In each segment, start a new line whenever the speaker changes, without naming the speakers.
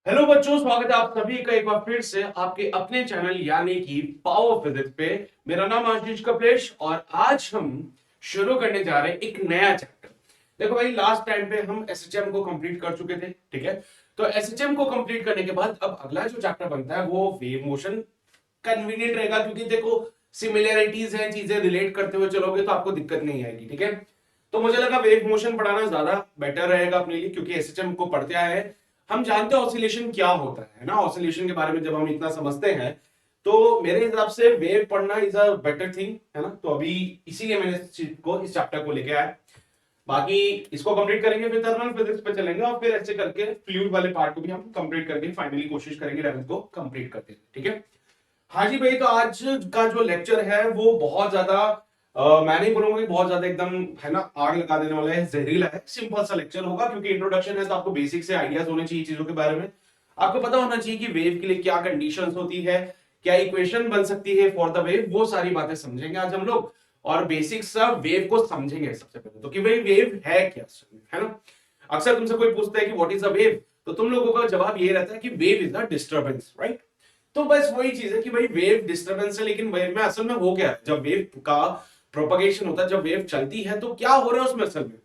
Hello बच्चों, स्वागत है आप सभी का एक बार फिर से आपके अपने चैनल यानी कि पावर फिजिक्स पे। मेरा नाम आशीष कपलेश और आज हम शुरू करने जा रहे हैं एक नया चैप्टर। देखो भाई, लास्ट टाइम पे हम एसएचएम को कंप्लीट कर चुके थे, ठीक है। तो एसएचएम को कंप्लीट करने के बाद अब अगला जो चैप्टर बनता है वो वेव मोशन। कन्वीनियंट रहेगा क्योंकि देखो सिमिलरिटीज हैं, चीजें रिलेट करते हुए चलोगे तो आपको दिक्कत नहीं आएगी, ठीक है। तो मुझे लगा वेव मोशन पढ़ाना ज्यादा बेटर रहेगा अपने लिए, क्योंकि एसएचएम को पढ़ते आए हैं, हम जानते हैं ऑसिलेशन क्या होता है ना। ऑसिलेशन के बारे में जब हम इतना समझते हैं तो मेरे हिसाब से वेव पढ़ना इज अ बेटर थिंग, है ना। तो अभी इसीलिए मैंने इस चैप्टर को लेके आया। बाकी इसको कंप्लीट करेंगे, फिर थर्मल फिजिक्स पे चलेंगे और फिर ऐसे करके फ्लूइड वाले पार्ट को भी हम कंप्लीट करके फाइनली कोशिश करेंगे 11th को कंप्लीट करते हैं, ठीक है। हाँ जी भाई, तो आज का जो लेक्चर है वो बहुत ज्यादा मैं नहीं बोलूंगा कि बहुत ज्यादा एकदम, है ना, आग लगा देने वाला है, जहरीला है। सिंपल सा लेक्चर होगा क्योंकि इंट्रोडक्शन है तो आपको बेसिक से आइडियाज होने चाहिए चीजों के बारे में। आपको पता होना चाहिए कि वेव के लिए क्या कंडीशंस होती है, क्या इक्वेशन बन सकती है फॉर द वेव, वो सारी बातें समझेंगे आज हम लोग। और बेसिक सा वेव को समझेंगे सबसे पहले तो, कि भाई वेव है क्या, है ना। अक्सर तुमसे कोई पूछता है कि व्हाट इज अ वेव, तो तुम लोगों का जवाब ये रहता है कि wave is a disturbance, right. तो बस वही चीज है कि भाई वेव डिस्टरबेंस है, लेकिन वेव में असल में हो क्या है, जब वेव का प्रोपगेशन होता है, जब वेव चलती है तो क्या हो रहा है उसमें असल में,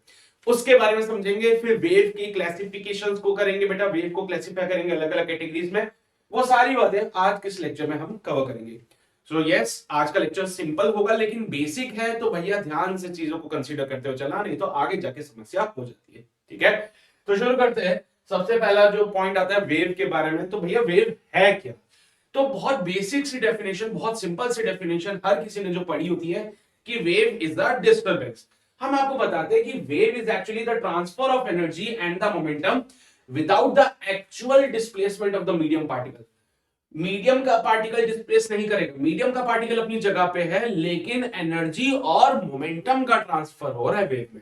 उसके बारे में समझेंगे। फिर वेव की क्लासिफिकेशंस को करेंगे बेटा, वेव को क्लासिफाई करेंगे अलग अलग कैटेगरीज में। वो सारी बातें आज किस लेक्चर में हम कवर करेंगे। सो यस, आज का लेक्चर सिंपल होगा लेकिन बेसिक है, तो भैया ध्यान से चीजों को कंसीडर करते हुए चलना, नहीं तो आगे जाके समस्या हो जाती है, ठीक है। तो शुरू करते हैं। सबसे पहला जो पॉइंट आता है वेव के बारे में, तो भैया वेव है क्या। तो बहुत बेसिक सी डेफिनेशन, बहुत सिंपल सी डेफिनेशन हर किसी ने जो पढ़ी होती है कि वेव इज द डिस्टर्बेंस। हम आपको बताते हैं कि wave is actually the transfer of energy and the momentum without the actual displacement of the medium particle. Medium का पार्टिकल डिस्प्लेस नहीं करेगा, मीडियम का पार्टिकल अपनी जगह पे है, लेकिन एनर्जी और मोमेंटम का ट्रांसफर हो रहा है वेव में।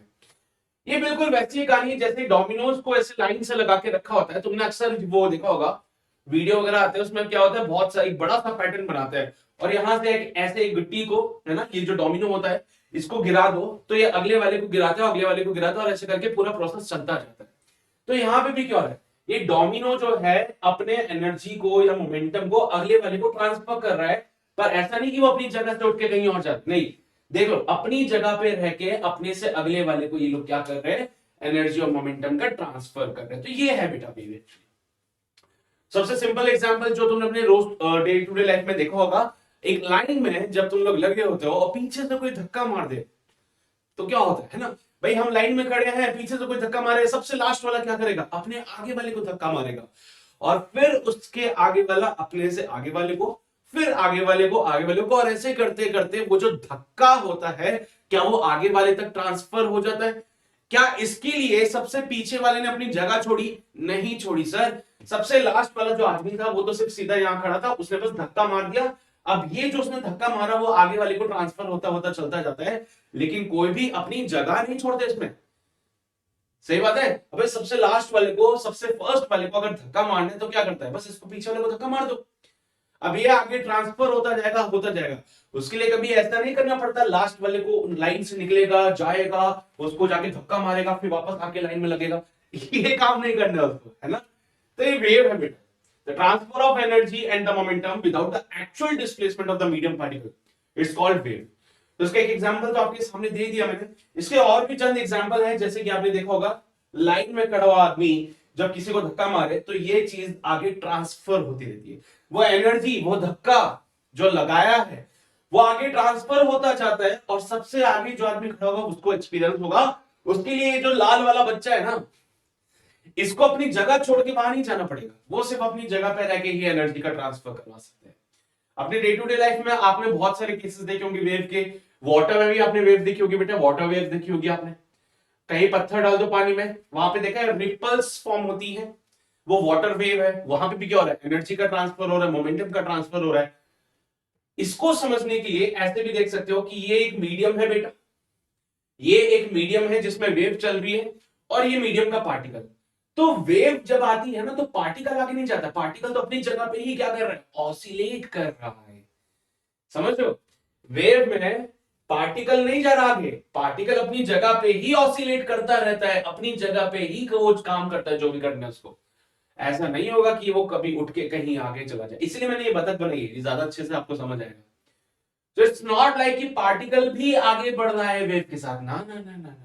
ये बिल्कुल वैसी कहानी है जैसे डोमिनोज को ऐसे लाइन से लगा के रखा होता है। तुमने अक्सर वो देखा होगा, वीडियो वगैरह आते हैं उसमें क्या होता है, बहुत सा एक बड़ा सा पैटर्न बनाते हैं और यहां से एक ऐसे एक गिट्टी को, है ना, ये जो डोमिनो होता है, इसको गिरा दो तो ये अगले वाले को गिराता है, अगले वाले को गिराता है और ऐसे करके पूरा प्रोसेस चलता जाता है। तो यहाँ पे भी क्या हो रहा है, ये डोमिनो जो है अपने एनर्जी को या मोमेंटम को अगले वाले को ट्रांसफर कर रहा है। पर ऐसा नहीं कि वो अपनी जगह से उठ के कहीं और जाता, नहीं। देख लो, अपनी जगह पे रह के अपने से अगले वाले को ये लोग क्या कर रहे हैं, एनर्जी और मोमेंटम का ट्रांसफर कर रहे हैं। तो ये है बेटा वेव। सबसे सिंपल एग्जांपल जो तुमने अपने रोज डे टू डे लाइफ में देखा होगा, एक लाइन में जब तुम लोग लगे होते हो और पीछे से कोई धक्का मार दे तो क्या होता है ना। भाई हम लाइन में खड़े हैं, पीछे से कोई धक्का मारे, सबसे लास्ट वाला क्या करेगा, अपने आगे वाले को धक्का मारेगा और फिर उसके आगे वाला अपने से आगे वाले को, फिर आगे वाले को आगे वाले को, और ऐसे करते करते वो जो धक्का होता है क्या वो आगे वाले तक ट्रांसफर हो जाता है। क्या इसके लिए सबसे पीछे वाले ने अपनी जगह छोड़ी, नहीं छोड़ी सर। सबसे लास्ट वाला जो आदमी था वो तो सिर्फ सीधा यहां खड़ा था, उसने बस धक्का मार दिया। अब ये जो उसने धक्का मारा वो आगे वाले को ट्रांसफर होता होता चलता जाता है, लेकिन कोई भी अपनी जगह नहीं छोड़ते इसमें। सही बात है। अबे सबसे लास्ट वाले को, सबसे फर्स्ट वाले को अगर धक्का मारना है तो क्या करता है, बस इसको पीछे वाले को धक्का मार दो, अब ये आगे ट्रांसफर होता जाएगा होता जाएगा। उसके लिए कभी ऐसा नहीं करना पड़ता, लास्ट वाले को लाइन से निकलेगा जाएगा, उसको जाके धक्का मारेगा, फिर वापस आके लाइन में लगेगा, ये काम नहीं करना उसको, है ना। तो ये वेव है बेटा, the transfer of energy and the momentum without the actual displacement of the medium particle, it's called wave. तो इसका एक एग्जांपल तो आपके सामने दे दिया मैंने। इसके और भी चंद एग्जांपल है, जैसे कि आपने देखा होगा लाइन में खड़ा हुआ आदमी जब किसी को धक्का मारे तो ये चीज आगे ट्रांसफर होती रहती है, वो एनर्जी, वो धक्का जो लगाया है वो आगे ट्रांसफर होता जाता है और सबसे आगे जो आदमी खड़ा होगा उसको एक्सपीरियंस होगा। उसके लिए ये जो लाल वाला बच्चा है ना, इसको अपनी जगह छोड़ के बाहर नहीं जाना पड़ेगा, वो सिर्फ अपनी जगह पे रह के ही एनर्जी का ट्रांसफर करवा सकते हैं। अपने डे टू डे लाइफ में आपने बहुत सारे केसेस देखे होंगे वेव के। वाटर में भी आपने वेव देखी होगी बेटा, वाटर वेव देखी होगी आपने। कहीं पत्थर डाल दो पानी में, वहां पे देखा है रिपल्स फॉर्म होती है, वो वाटर वेव है। वहां पे भी क्या हो रहा है, एनर्जी का ट्रांसफर हो रहा है, मोमेंटम का ट्रांसफर हो रहा है। इसको समझने के लिए ऐसे भी देख सकते हो कि ये एक मीडियम है बेटा, ये एक मीडियम है जिसमें वेव चल रही है और ये मीडियम का पार्टिकल। तो वेव जब आती है ना तो पार्टिकल आगे नहीं जाता, पार्टिकल तो अपनी जगह पे ही क्या कर रहा है, ऑसिलेट कर रहा है। समझ लो, वेव में पार्टिकल नहीं जा रहा आगे, पार्टिकल अपनी जगह पे ही ऑसिलेट करता रहता है, अपनी जगह पे ही वो काम करता है जो भी करना है उसको। ऐसा नहीं होगा कि वो कभी उठ के कहीं आगे चला जाए। इसलिए मैंने ये बतख बनाई है, ज्यादा अच्छे से आपको समझ आएगा। तो इट्स नॉट लाइक कि पार्टिकल भी आगे बढ़ रहा है वेव के साथ, ना ना ना ना।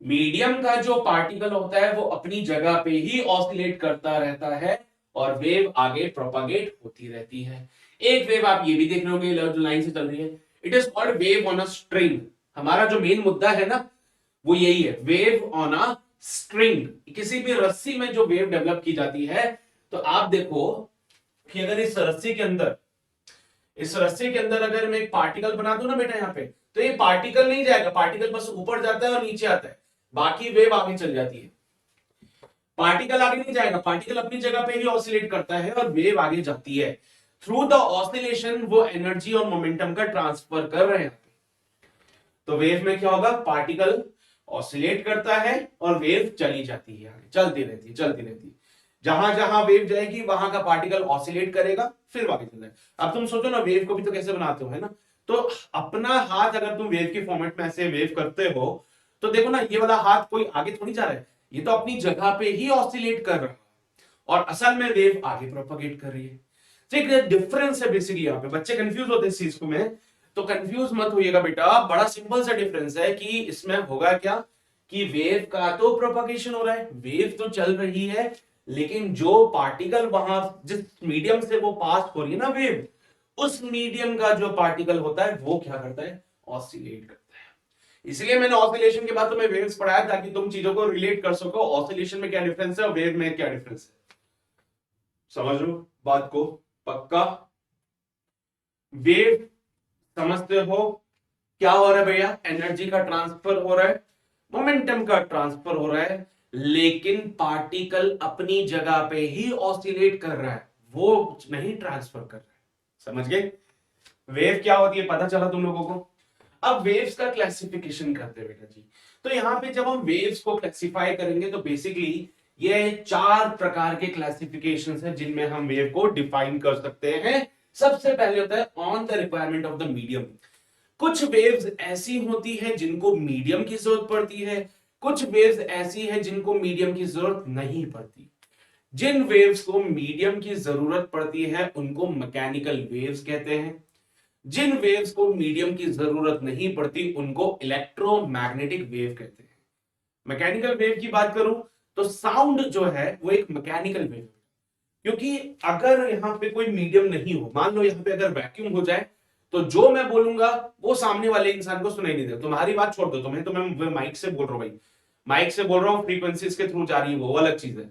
मीडियम का जो पार्टिकल होता है वो अपनी जगह पे ही ऑसिलेट करता रहता है और वेव आगे प्रोपागेट होती रहती है। एक वेव आप ये भी देख रहे होंगे जो लाइन से चल रही है, it is called wave on a string. हमारा जो मेन मुद्दा है ना वो यही है, वेव ऑन अ स्ट्रिंग। किसी भी रस्सी में जो वेव डेवलप की जाती है, तो आप देखो कि अगर इस रस्सी के अंदर अगर मैं एक पार्टिकल बना दूं ना बेटा यहाँ पे, तो ये पार्टिकल नहीं जाएगा, पार्टिकल बस ऊपर जाता है और नीचे आता है, बाकी वेव आगे चल जाती है। पार्टिकल आगे नहीं जाएगा, पार्टिकल अपनी जगह पे ही ऑसिलेट करता है और वेव आगे जाती है। थ्रू द ऑसिलेशन वो एनर्जी और मोमेंटम का ट्रांसफर कर रहे हैं। तो वेव में क्या होगा, पार्टिकल ऑसिलेट करता है और वेव चली जाती है, आगे चलती रहती है चलती रहती है। जहां जहां वेव जाएगी वहां का पार्टिकल ऑसिलेट करेगा, फिर आगे चल जाएगा। अब तुम सोचो ना, वेव को भी तो कैसे बनाते हो, है ना? तो अपना हाथ अगर तुम वेव के फॉर्मेट में ऐसे वेव करते हो, तो देखो ना, ये वाला हाथ कोई आगे थोड़ी जा रहा है, ये तो अपनी जगह पे ही ऑसिलेट कर रहा है और असल में वेव आगे प्रोपागेट कर रही है। तो एक डिफरेंस है बेसिकली। यहाँ पे बच्चे कंफ्यूज होते हैं इस चीज को में, तो कंफ्यूज मत होइएगा बेटा, बड़ा सिंपल सा डिफरेंस है कि इसमें होगा क्या कि वेव का तो प्रोपागेशन हो रहा है, वेव तो चल रही है, लेकिन जो पार्टिकल वहां जिस मीडियम से वो पास हो रही है ना वेव, उस मीडियम का जो पार्टिकल होता है वो क्या करता है, ऑसिलेट करता है। इसलिए मैंने ऑसिलेशन के बाद तुम्हें वेव्स पढ़ाया ताकि तुम चीजों को रिलेट कर सको, ऑसिलेशन में क्या डिफरेंस है और वेव में क्या डिफरेंस है। समझ लो बात को पक्का? वेव समझते हो क्या हो रहा है भैया, एनर्जी का ट्रांसफर हो रहा है, मोमेंटम का ट्रांसफर हो रहा है, लेकिन पार्टिकल अपनी जगह पे ही ऑसिलेट कर रहा है, वो नहीं ट्रांसफर कर रहा है। समझ गए? वेव क्या होती है पता चला तुम लोगों को? अब वेव्स का क्लासिफिकेशन करते हैं बेटा जी। तो यहां पे जब हम वेव्स को क्लासिफाई करेंगे तो बेसिकली ये 4 प्रकार के क्लासिफिकेशंस हैं जिनमें हम वेव को डिफाइन कर सकते हैं। सबसे पहले होता है on the requirement of the medium. कुछ वेव्स ऐसी होती हैं जिनको मीडियम की जरूरत पड़ती है, कुछ वेव्स ऐसी हैं जिनको मीडियम की जरूरत नहीं पड़ती। जिन वेव्स को मीडियम की जरूरत पड़ती है उनको मैकेनिकल वेव्स कहते हैं, जिन वेव्स को मीडियम की जरूरत नहीं पड़ती उनको इलेक्ट्रोमैग्नेटिक वेव कहते हैं। मैकेनिकल वेव की बात करूं तो साउंड जो है वो एक मैकेनिकल वेव है, क्योंकि अगर यहां पे कोई मीडियम नहीं हो, मान लो यहां पे अगर वैक्यूम हो जाए, तो जो मैं बोलूंगा वो सामने वाले इंसान को सुनाई नहीं देगा। तुम्हारी बात छोड़ दो, तुम्हें तो मैं माइक से बोल रहा हूं भाई, माइक से बोल रहा हूं, फ्रीक्वेंसीज के थ्रू जा रही है, वो अलग चीज है,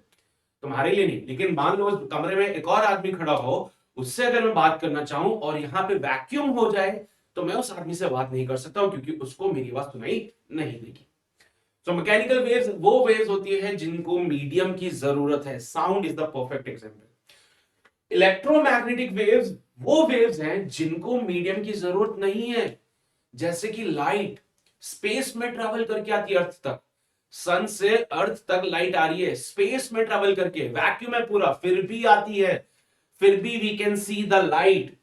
तुम्हारे लिए नहीं। लेकिन मान लो उस कमरे में एक और आदमी खड़ा हो, उससे अगर मैं बात करना चाहूं और यहाँ पे वैक्यूम हो जाए, तो मैं उस आदमी से बात नहीं कर सकता हूं क्योंकि उसको मेरी आवाज सुनाई नहीं देगी। तो मैकेनिकल वेव्स वो वेव्स होती है जिनको मीडियम की जरूरत है। Sound is the perfect example. Electromagnetic waves वो वेव्स हैं जिनको मीडियम की जरूरत नहीं है, जैसे कि लाइट स्पेस में ट्रैवल करके आती है अर्थ तक, सन से अर्थ तक लाइट आ रही है स्पेस में ट्रैवल करके, वैक्यूम है पूरा, फिर भी आती है, फिर भी we can see the light.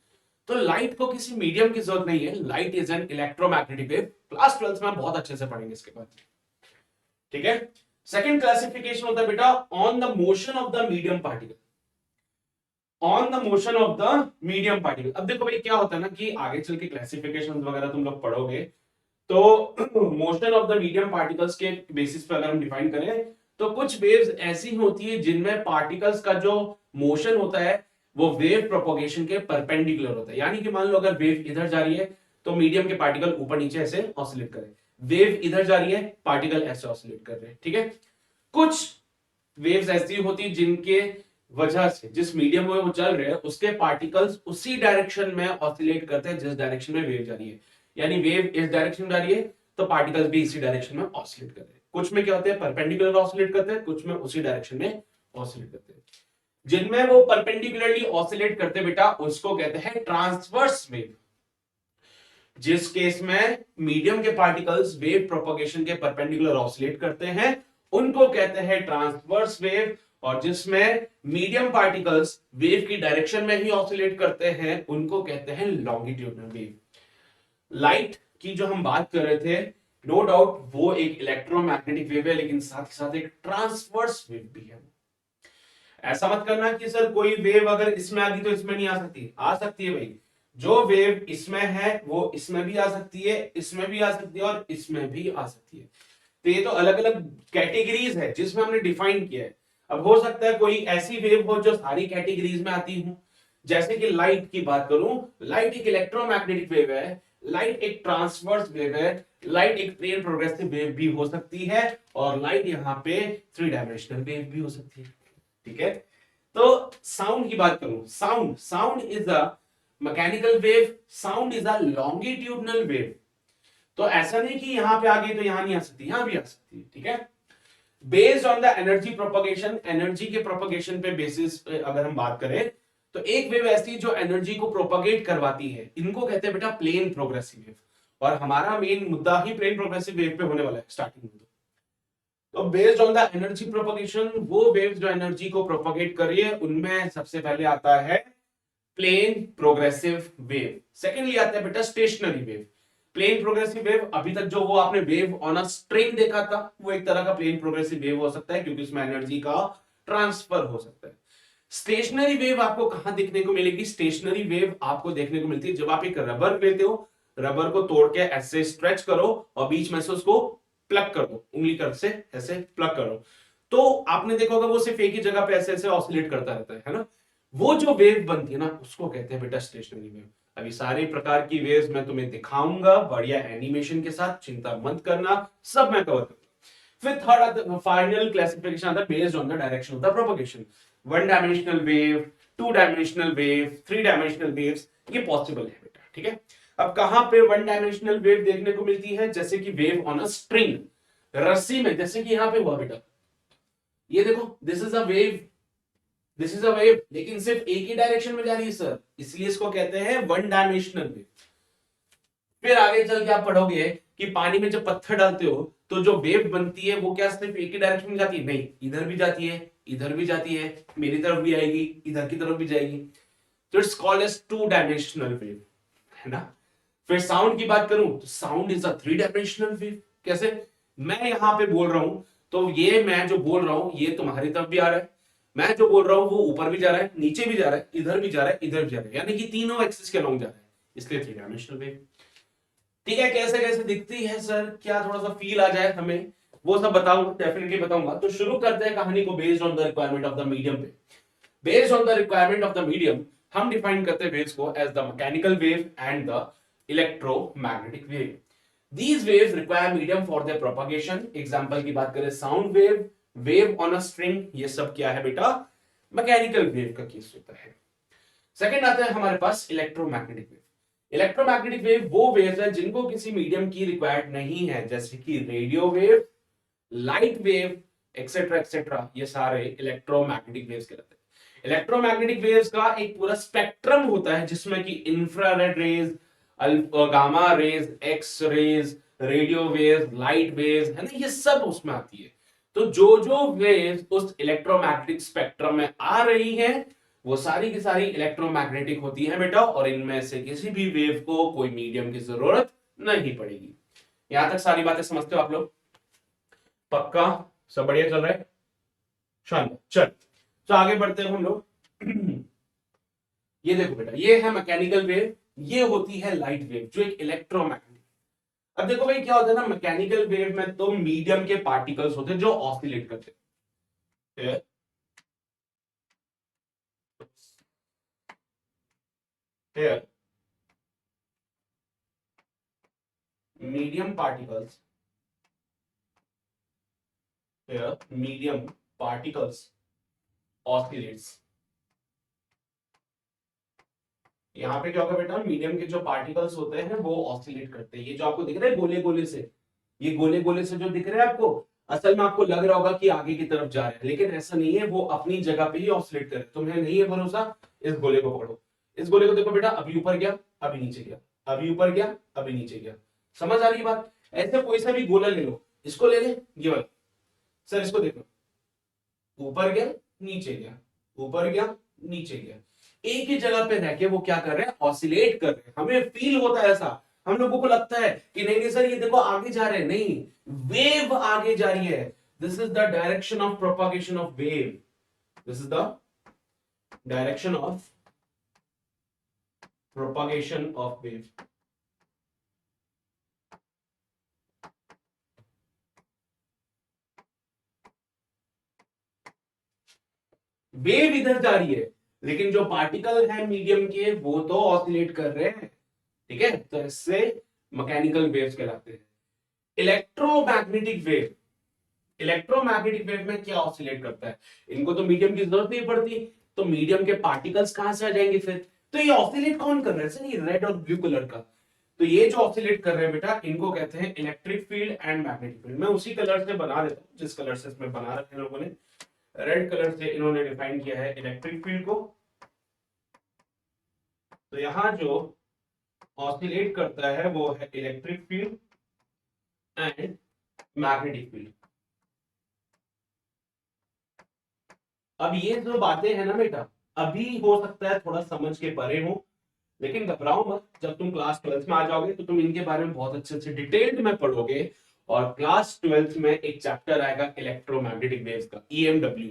तो लाइट को किसी मीडियम की जरूरत नहीं है, light is an electromagnetic wave. Class 12th में बहुत अच्छे से पढ़ेंगे इसके बाद, ठीक है? सेकंड क्लासिफिकेशन होता है बेटा on the motion of the medium particle. On the motion of the medium particle, अब देखो भाई क्या होता है ना कि आगे चल के क्लासिफिकेशन वगैरह तुम लोग पढ़ोगे, तो motion of the medium particles के बेसिस पर अगर हम डिफाइन करें, तो कुछ वेव्स ऐसी होती है जिनमें पार्टिकल्स का जो मोशन होता है वो वेव प्रोपोगेशन के परपेंडिकुलर होता है। यानी कि मान लो अगर वेव इधर जा रही है तो मीडियम के पार्टिकल ऊपर नीचे ऐसे ऑसिलेट करें, वेव इधर जा रही है पार्टिकल ऐसे ऑसिलेट कर रहे हैं, ठीक है? कुछ वेव्स ऐसी होती जिनके वजह से जिस मीडियम में वो चल रहे हैं उसके पार्टिकल्स उसी डायरेक्शन में ऑसिलेट करते हैं जिस डायरेक्शन में वेव जा रही है। यानी वेव इस डायरेक्शन में जा रही है तो पार्टिकल्स भी इसी डायरेक्शन में ऑसिलेट कर रहे हैं। कुछ में क्या होते हैं, परपेंडिकुलर ऑसिलेट करते हैं, कुछ में उसी डायरेक्शन में ऑसिलेट करते हैं। जिनमें वो परपेंडिकुलरली ऑसिलेट करते बेटा उसको कहते हैं ट्रांसवर्स वेव। जिस केस में मीडियम के पार्टिकल्स वेव प्रोपगेशन के परपेंडिकुलर ऑसिलेट करते हैं उनको कहते हैं ट्रांसवर्स वेव, और जिसमें मीडियम पार्टिकल्स वेव की डायरेक्शन में ही ऑसिलेट करते हैं उनको कहते हैं लॉन्गिट्यूडनल वेव। लाइट की जो हम बात कर रहे थे, नो डाउट वो एक इलेक्ट्रोमैग्नेटिक वेव है, लेकिन साथ ही साथ एक ट्रांसवर्स वेव भी है। ऐसा मत करना कि सर कोई वेव अगर इसमें आ गई तो इसमें नहीं आ सकती, आ सकती है भाई। जो वेव इसमें है वो इसमें भी आ सकती है, इसमें भी आ सकती है और इसमें भी आ सकती है। तो ये तो अलग अलग कैटेगरीज है जिसमें हमने डिफाइन किया है। अब हो सकता है कोई ऐसी वेव हो जो सारी कैटेगरीज में आती हो, जैसे कि लाइट की बात करूं, लाइट एक इलेक्ट्रोमैग्नेटिक वेव है, लाइट एक ट्रांसवर्स वेव है, लाइट एक प्लेन प्रोग्रेसिव वेव भी हो सकती है, और लाइट यहाँ पे 3 डायमेंशनल वेव भी हो सकती है। ठीक है, तो साउंड की बात करूं, sound is a mechanical wave, sound is a longitudinal wave. तो ऐसा नहीं कि यहां पे आ गई तो यहां नहीं आ सकती, यहां भी आ सकती है। ठीक है, based on the energy propagation, energy के प्रोपगेशन पे बेसिस पे अगर हम बात करें तो एक वेव ऐसी जो एनर्जी को प्रोपगेट करवाती है, इनको कहते हैं बेटा प्लेन प्रोग्रेसिव वेव। और हमारा मेन मुद्दा ही प्लेन प्रोग्रेसिव वेव पे होने वाला है स्टार्टिंग में। तो based on the energy propagation, वो वेव्स जो एनर्जी को प्रोपगेट कर रही है उनमें सबसे पहले आता है प्लेन प्रोग्रेसिव वेव। सेकेंडली आता है बेटा stationary wave. Plane progressive wave, अभी तक जो वो आपने वेव ऑन अ स्ट्रिंग देखा था, वो एक तरह का प्लेन प्रोग्रेसिव वेव हो सकता है क्योंकि उसमें एनर्जी का ट्रांसफर हो सकता है। स्टेशनरी वेव आपको कहां देखने को मिलेगी? स्टेशनरी वेव आपको देखने को मिलती है जब आप एक रबर लेते हो, रबर को तोड़ के ऐसे स्ट्रेच करो और बीच में से उसको प्लग कर दो, उंगली कर से ऐसे प्लग करो, तो आपने देखा होगा वो सिर्फ एक ही जगह पे ऐसे ऐसे ऑसिलेट करता रहता है ना। वो जो वेव बनती है ना उसको कहते हैं बेटा स्टेशनरी वेव। अभी सारे प्रकार की वेव्स मैं तुम्हें दिखाऊंगा बढ़िया एनिमेशन के साथ, चिंता मत करना, सब मैं कवर करूंगा। फिर थर्ड फाइनल क्लासिफिकेशन आता है based on the direction of the propagation. 1 dimensional wave, 2 dimensional wave, 3 dimensional waves, ये पॉसिबल है बेटा। ठीक है, अब कहां पे 1 डायमेंशनल वेव देखने को मिलती है? जैसे कि वेव ऑन अ स्ट्रिंग, रस्सी में, जैसे कि यहां पे हुआ बेटा, ये देखो this is a wave, this is a wave, लेकिन सिर्फ एक ही डायरेक्शन में जा रही है सर, इसलिए इसको कहते हैं 1 डायमेंशनल वेव। फिर आगे चल के आप पढ़ोगे कि पानी में जब पत्थर डालते हो तो जो वेव बनती है वो क्या सिर्फ एक ही डायरेक्शन में जाती है? नहीं, इधर भी जाती है, इधर भी जाती है, मेरी तरफ भी आएगी, इधर की तरफ भी जाएगी। तो it's called as 2 dimensional wave, है ना। फिर साउंड की बात करूं तो sound is a 3 dimensional wave. कैसे? मैं यहां पे बोल रहा हूं तो ये मैं जो बोल रहा हूं ये तुम्हारी तरफ भी आ रहा है, मैं जो बोल रहा हूं वो ऊपर भी जा रहा है, नीचे भी जा रहा है, इधर भी जा रहा है, इधर भी जा रहा है, यानी कि तीनों एक्सिस के अलॉन्ग जा रहा है, इसलिए 3 डायमेंशनल वेव। ठीक है, कैसे कैसे दिखती है सर, क्या थोड़ा सा फील आ जाए हमें, वो सब बताऊंगा, डेफिनेटली बताऊंगा। तो शुरू करते हैं कहानी को based on the requirement of the medium पे। Based on the requirement of the medium हम डिफाइन करते हैं वेव्स को as the mechanical wave and the electromagnetic wave. These waves require medium for their propagation. Example की बात करें sound wave, wave on a string, ये सब क्या है बेटा? मैकेनिकल वेव का केस होता है। सेकंड आता है हमारे पास इलेक्ट्रोमैग्नेटिक वेव। इलेक्ट्रोमैग्नेटिक वेव वो वेव्स है जिनको किसी मीडियम की रिक्वायर्ड नहीं है, जैसे कि radio wave, light wave, etcetera etcetera, ये सारे इलेक्ट्रोमैग्नेटिक वेव्स कहलाते हैं। इलेक्ट्रोमैग्नेटिक वेव्स का एक पूरा स्पेक्ट्रम होता है जिसमें कि infrared rays, gamma rays, X rays, radio waves, light waves, है ना, ये सब उसमें आती है। तो जो जो वेव्स उस इलेक्ट्रोमैग्नेटिक स्पेक्ट्रम में आ रही हैं वो सारी की सारी इलेक्ट्रोमैग्नेटिक होती है बेटा, और इनमें से किसी भी वेव को कोई मीडियम की जरूरत नहीं पड़ेगी। यहां तक सारी बातें समझते हो आप लोग? पक्का? सब बढ़िया चल रहा है? शानदार, चल तो आगे बढ़ते हैं हम लोग। ये देखो बेटा, ये है मैकेनिकल वेव, ये होती है लाइट वेव जो एक इलेक्ट्रोमैग्नेटिक। अब देखो भाई क्या होता है ना, मैकेनिकल वेव में तो मीडियम के पार्टिकल्स होते हैं जो ऑसिलेट करते हैं। Here, medium particles, here medium particles oscillates। यहाँ पे क्या होगा बेटा, मीडियम के जो पार्टिकल्स होते हैं वो ऑसिलेट करते हैं। ये जो आपको दिख रहा है गोले गोले से, ये गोले गोले से जो दिख रहा है आपको, असल में आपको लग रहा होगा कि आगे की तरफ जा रहा है, लेकिन ऐसा नहीं है, वो अपनी जगह पे ही ऑसिलेट कर रहे हैं। तुम्हें नहीं है भरोसा, इस गोले को पकड़ो, इस गोले को देखो बेटा, अभी ऊपर गया, अभी नीचे गया, अभी ऊपर गया, अभी नीचे गया। समझ आ रही है बात? ऐसे कोई सा भी गोला ले लो, इसको ले ले, ये वाला, सर इसको देखो, ऊपर गया, नीचे गया, ऊपर गया, नीचे गया, एक ही जगह पे रह के वो क्या कर रहे हैं? ऑसिलेट कर रहे हैं। हमें फील होता है ऐसा, हम लोगों को लगता है कि नहीं नहीं सर ये देखो आगे जा रहे हैं, नहीं, वेव आगे जा रही है। This is the direction of propagation of wave. This is the direction of propagation of wave. Wave इधर जा रही है, लेकिन जो पार्टिकल है मीडियम के वो तो ऑसिलेट कर रहे हैं, ठीक है, तो इससे मैकेनिकल वेव्स कहलाते हैं। इलेक्ट्रोमैग्नेटिक वेव, इलेक्ट्रोमैग्नेटिक वेव में क्या ऑसिलेट करता है, इनको तो मीडियम की जरूरत नहीं पड़ती, तो मीडियम के पार्टिकल्स कहां से आ जाएंगे फिर, तो ये ऑसिलेट कौन कर रहा है सर, ये रेड और ब्लू कलर का, तो ये जो ऑसिलेट कर रहे हैं बेटा इनको कहते हैं electric field and magnetic field. मैं उसी कलर से बना देता हूं जिस कलर से इसमें बना रखे हैं लोगों ने, रेड कलर से इन्होंने डिफाइन किया है इलेक्ट्रिक फील्ड को, तो यहां जो ऑसिलेट करता है वो है electric field and magnetic field. अब ये जो बातें हैं ना बेटा, अभी हो सकता है थोड़ा समझ के परे हो, लेकिन घबराओ मत, जब तुम क्लास 12 में आ जाओगे तो तुम इनके बारे में बहुत अच्छे से डिटेल्ड में पढ़ोगे, और क्लास 12 में एक चैप्टर आएगा इलेक्ट्रोमैग्नेटिक वेव्स का, EMW,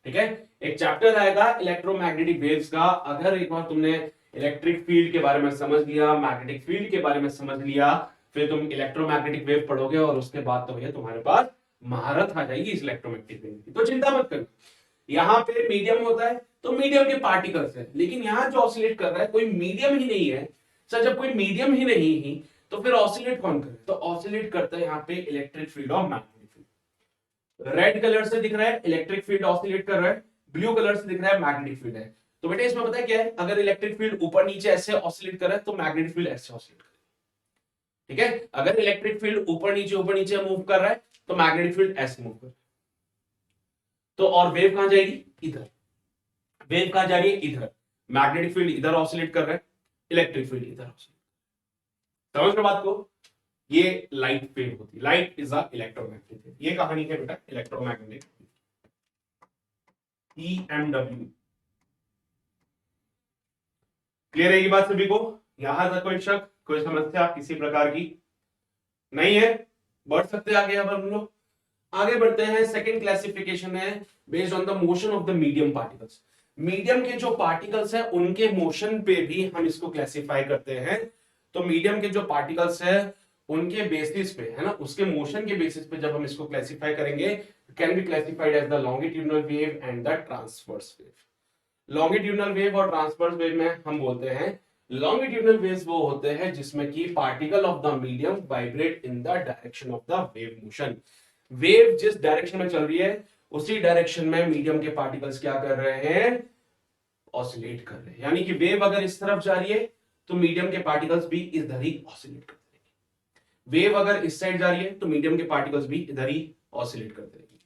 ठीक है, एक चैप्टर आएगा इलेक्ट्रोमैग्नेटिक वेव्स का। अगर एक बार तुमने इलेक्ट्रिक फील्ड के बारे में समझ लिया, मैग्नेटिक फील्ड के बारे में समझ लिया, फिर तुम इलेक्ट्रोमैग्नेटिक वेव पढ़ोगे और उसके बाद तो भैया तुम्हारे पास महारत आ जाएगी इस इलेक्ट्रोमैग्नेटिक वेव की, तो चिंता मत करो। यहाँ पे मीडियम होता है तो मीडियम के पार्टिकल्स है, लेकिन यहाँ जो ऑसिलेट कर रहा है कोई मीडियम ही नहीं है सर, जब कोई मीडियम ही नहीं ही तो फिर ऑसिलेट कौन करे, तो ऑसिलेट करता है यहाँ पे इलेक्ट्रिक फील्ड और मैग्नेटिक फील्ड। रेड कलर से दिख रहा है इलेक्ट्रिक फील्ड ऑसिलेट कर रहा है, ब्लू कलर से दिख रहा है मैग्नेटिक फील्ड है। तो बेटा इसमें पता है क्या है, अगर इलेक्ट्रिक फील्ड ऊपर नीचे ऐसे ऑसिलेट कर रहा है तो मैग्नेटिक फील्ड ऐसे ऑसिलेट कर रहा है, ठीक है, अगर इलेक्ट्रिक फील्ड ऊपर नीचे मूव कर रहा है तो मैग्नेटिक फील्ड ऐसे मूव कर रहा है। तो और वेव कहां जाएगी, इधर, वेव कहां जा रही है, इधर, मैग्नेटिक फील्ड इधर ऑसिलेट कर रहा है, इलेक्ट्रिक फील्ड इधर ऑसिलेट, समझ रहे बात को, ये लाइट वेव होती है, लाइट इज अ इलेक्ट्रोमैग्नेटिक, ये कहानी है बेटा इलेक्ट्रोमैग्नेटिक EMW। क्लियर है ये बात सभी को, यहां तक कोई शक, कोई समस्या किसी प्रकार की नहीं है, बढ़ सकते आगे। अब हम लोग आगे बढ़ते हैं, सेकंड क्लासिफिकेशन है based on the motion of the medium particles. Medium के जो पार्टिकल्स हैं उनके मोशन पे भी हम इसको क्लासिफाई करते हैं, तो मीडियम के जो पार्टिकल्स हैं उनके बेसिस पे, है ना, उसके मोशन के बेसिस पे जब हम इसको क्लासिफाई करेंगे, can be classified as the longitudinal wave and the transverse wave. Longitudinal wave और ट्रांसवर्स वेव में हम बोलते हैं, लॉन्गिट्यूडिनल वेव्स वो होते हैं जिसमें कि particle of the medium vibrate in the direction of the wave motion. Wave जिस डायरेक्शन में चल रही है उसी डायरेक्शन में मीडियम के पार्टिकल्स क्या कर रहे हैं, ऑसिलेट कर रहे हैं, यानी कि वेव अगर इस तरफ जा रही है तो मीडियम के पार्टिकल्स भी इधर ही ऑसिलेट करते रहेंगे, वेव अगर इस साइड जा रही है तो मीडियम के पार्टिकल्स भी इधर ही ऑसिलेट करते रहेंगे,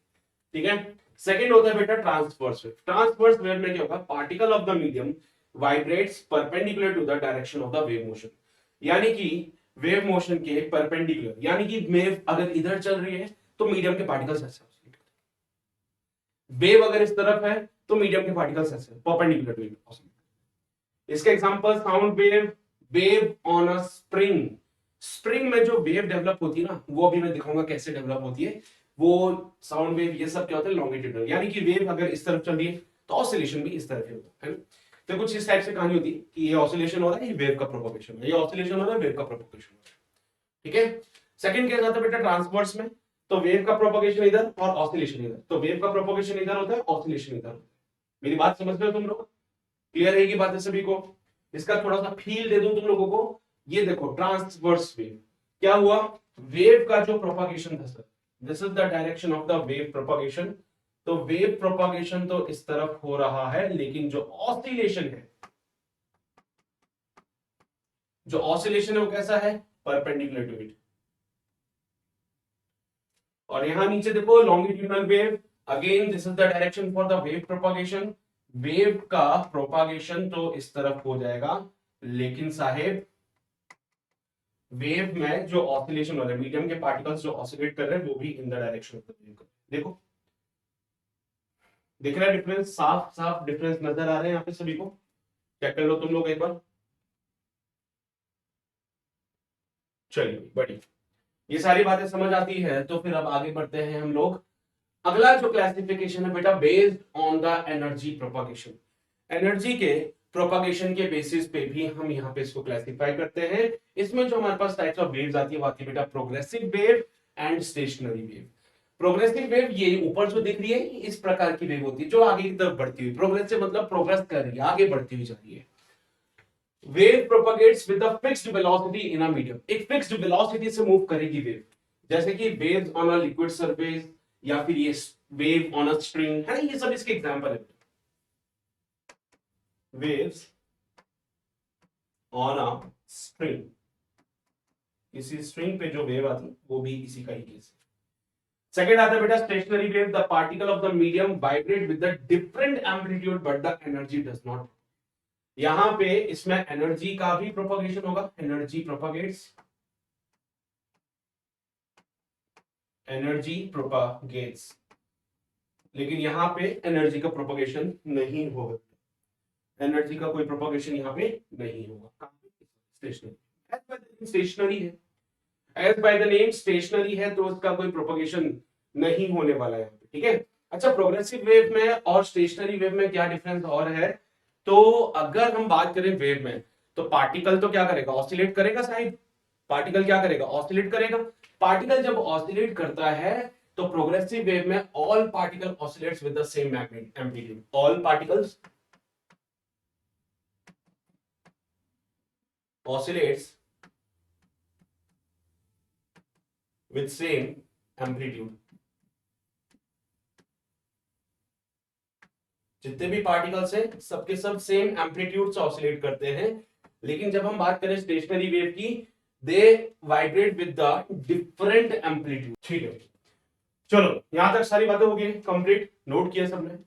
ठीक है। सेकंड होता है बेटा ट्रांसवर्स वेव। ट्रांसवर्स वेव में क्या होगा, particle of the medium vibrates perpendicular to the direction of the wave motion, यानी कि वेव मोशन के परपेंडिकुलर, यानी कि वेव अगर इधर चल रही है तो मीडियम के पार्टिकल्स ऐसे ऑसिलेट करते हैं, वेव अगर इस तरफ है तो मीडियम के पार्टिकल्स ऐसे परपेंडिकुलर टू इट ऑसिलेट। इसके example sound wave, wave on a spring. Spring में जो वेव डेवलप होती है ना, वो अभी मैं दिखाऊंगा कैसे डेवलप होती है, वो साउंड वेव, ये सब क्या होता है लॉन्गिट्यूडिनल, यानी कि वेव अगर इस तरफ चल रही है तो ऑसिलेशन भी इस तरफ ही होता है ना। तो कुछ इस टाइप से कहानी होती है कि ये ऑसिलेशन हो रहा है, ये वेव का प्रोपगेशन है, ये ऑसिलेशन हो रहा है, वेव का प्रोपगेशन हो रहा है, ठीक है। सेकंड क्या जाता है बेटा ट्रांसवर्स में, तो वेव का प्रोपगेशन इधर और ऑसिलेशन इधर, तो वेव का प्रोपगेशन इधर होता है, ऑसिलेशन इधर होता है। मेरी बात समझ रहे हो तुम लोग, क्लियर है ये बात है सभी को। इसका थोड़ा सा फील दे दूं तुम लोगों को, ये देखो ट्रांसवर्स वेव क्या हुआ, वेव का जो प्रोपगेशन था sir, this is the direction of the wave propagation, तो वेव प्रोपगेशन तो इस तरफ हो रहा है, लेकिन जो ऑसिलेशन है, जो ऑसिलेशन है वो कैसा है, परपेंडिकुलर टू इट। और यहां नीचे देखो longitudinal wave, again this is the direction for the wave propagation, wave का प्रोपगेशन तो इस तरफ हो जाएगा, लेकिन साहेब वेव में जो ऑसिलेशन हो रहा है, मीडियम के पार्टिकल्स जो ऑसिलेट कर रहे हैं वो भी in the direction of the wave. देखो दिख रहा है डिफरेंस, साफ साफ डिफरेंस नजर आ रहे हैं यहाँ पे सभी को, चेक कर लो तुम लोग एक बार। चलिए बढ़िया, ये सारी बातें समझ आती है तो फिर अब आगे बढ़ते हैं हम लोग अगला जो क्लासिफिकेशन है बेटा, based on the energy propagation. Energy के प्रोपागेशन के बेसिस पे भी हम यहाँ पे इसको क्लासिफाई करते हैं। इसमें जो हमारे पास टाइप्स ऑफ वेव्स आती है वो आती है बेटा progressive wave and stationary wave. Progressive wave ये ऊपर जो दिख रही है इस प्रकार की वेव होती है जो आगे की तरफ बढ़ती हुई, प्रोग्रेसिव मतलब प्रोग्रेस कर रही है, आगे बढ़ती हुई जा रही है। Wave propagates with a fixed velocity in a medium, एक फिक्स्ड वेलोसिटी से मूव करेगी वेव, जैसे कि waves on a liquid surface या फिर ये वेव ऑन अ स्ट्रिंग है ना, ये सब इसके एग्जांपल है। वेव्स ऑन अ स्ट्रिंग, इसी स्ट्रिंग पे जो वेव आती वो भी इसी का ही केस है। सेकेंड आता है बेटा stationary wave, the particle of the medium vibrate with the different amplitude but the energy does not. यहां पे इसमें एनर्जी का भी प्रोपगेशन होगा, एनर्जी प्रोपगेट्स, एनर्जी प्रोपगेट्स, लेकिन यहां पे एनर्जी का प्रोपगेशन नहीं होगा, एनर्जी का कोई प्रोपगेशन यहां पे नहीं होगा। स्टेशनरी, स्टेशनरी है, as by the name stationary है तो उसका कोई प्रोपगेशन नहीं होने वाला है, ठीक है। अच्छा, प्रोग्रेसिव वेव में और स्टेशनरी वेव में क्या डिफरेंस और है, तो अगर हम बात करें वेव में तो पार्टिकल तो क्या करेगा, ऑसिलेट करेगा साहिब, पार्टिकल क्या करेगा, ऑसिलेट करेगा। पार्टिकल जब ऑसिलेट करता है तो प्रोग्रेसिव वेव में all particle oscillates with the same amplitude, all particles oscillates with same amplitude। जितने भी पार्टिकल्स हैं सबके सब सेम एम्पलीट्यूड से ऑसिलेट करते हैं, लेकिन जब हम बात करें स्टेशनरी वेव की, they vibrate with the different amplitude, ठीक है। चलो यहां तक सारी बातें हो गई कंप्लीट, नोट किया सबने।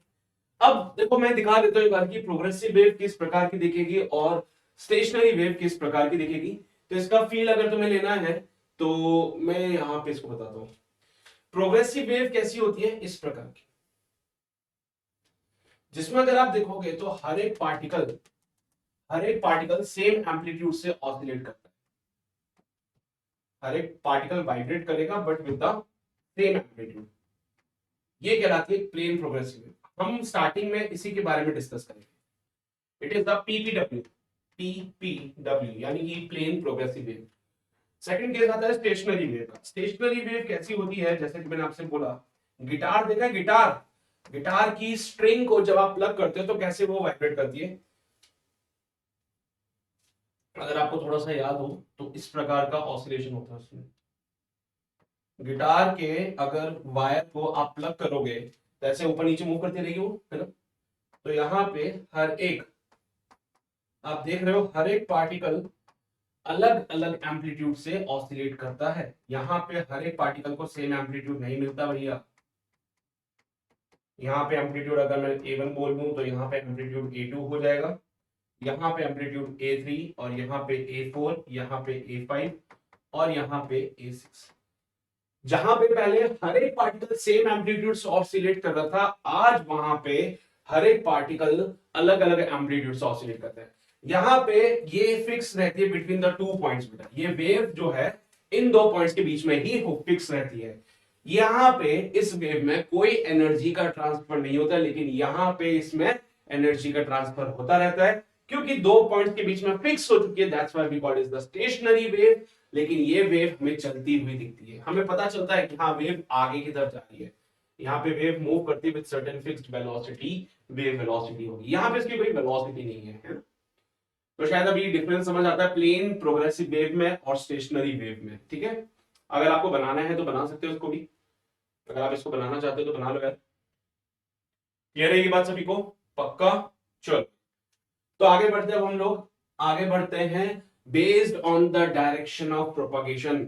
अब देखो मैं दिखा देता हूं एक बार की प्रोग्रेसिव वेव किस प्रकार की दिखेगी और स्टेशनरी वेव किस प्रकार की दिखेगी। तो इसका फील अगर तुम्हें लेना है तो मैं यहां पे इसको बताता हूं। प्रोग्रेसिव वेव कैसी होती है, इस प्रकार की, जिसमें अगर आप देखोगे तो हर एक पार्टिकल सेम एम्पलीट्यूड से ऑसिलेट करता है, हर एक पार्टिकल वाइब्रेट करेगा but with the same amplitude, ये कहलाती है प्लेन प्रोग्रेसिव वेव। हम स्टार्टिंग में इसी के बारे में डिस्कस करेंगे। इट इज द पीपीडब्ल्यू यानी कि plane progressive wave. Second case आता है स्टेशनरी वेव का। स्टेशनरी वेव कैसी होती है, जैसे कि मैंने आपसे बोला, गिटार देखा है, गिटार, गिटार की स्ट्रिंग को जब आप प्लग करते हो तो कैसे वो वाइब्रेट करती है, अगर आपको थोड़ा सा याद हो तो इस प्रकार का ऑसिलेशन होता है उसमें। गिटार के अगर वायर को आप प्लग करोगे तो ऐसे ऊपर नीचे मूव करती रहेगी वो, है ना। तो यहाँ पे हर एक, आप देख रहे हो, हर एक पार्टिकल अलग अलग एम्पलीट्यूड से ऑसिलेट करता है। यहाँ पे हर एक पार्टिकल को सेम एम्पलीट्यूड नहीं मिलता भैया। यहाँ पे एम्पलीट्यूड अगर मैं A1 बोल दूं तो यहाँ पे एम्पलीट्यूड A2 हो जाएगा, यहाँ पे एम्पलीट्यूड A3 और यहाँ पे A4, यहाँ पे A5 और यहाँ पे A6। जहां पे पहले हर एक पार्टिकल सेम एम्पलीट्यूड से ऑसिलेट कर रहा था, आज वहां पे हर एक पार्टिकल अलग अलग एम्पलीट्यूड से ऑसिलेट करता है। यहाँ पे ये फिक्स रहती है बिटवीन द 2 पॉइंट्स बेटा, ये वेव जो है इन दो पॉइंट्स के बीच में ही फिक्स रहती है। यहाँ पे इस वेव में कोई एनर्जी का ट्रांसफर नहीं होता, लेकिन यहाँ पे इसमें एनर्जी का ट्रांसफर होता रहता है, क्योंकि दो पॉइंट्स के बीच में फिक्स हो चुकी है। That's why we call it the stationary wave. लेकिन ये वेव हमें चलती हुई दिखती है, हमें पता चलता है कि हाँ वेव आगे की तरफ जा रही है। यहाँ पे वेव मूव करती है with certain fixed velocity, wave velocity होगी, यहाँ पे इसकी कोई वेलोसिटी नहीं है ना। तो शायद अभी डिफरेंस समझ आता है प्लेन प्रोग्रेसिव वेव में और स्टेशनरी वेव में, ठीक है। अगर आपको बनाना है तो बना सकते हो इसको भी, अगर आप इसको बनाना चाहते हो तो बना लो यार। ये रहेगी बात सभी को, पक्का। चलो तो आगे बढ़ते हैं, हम लोग आगे बढ़ते हैं। Based on the direction of propagation,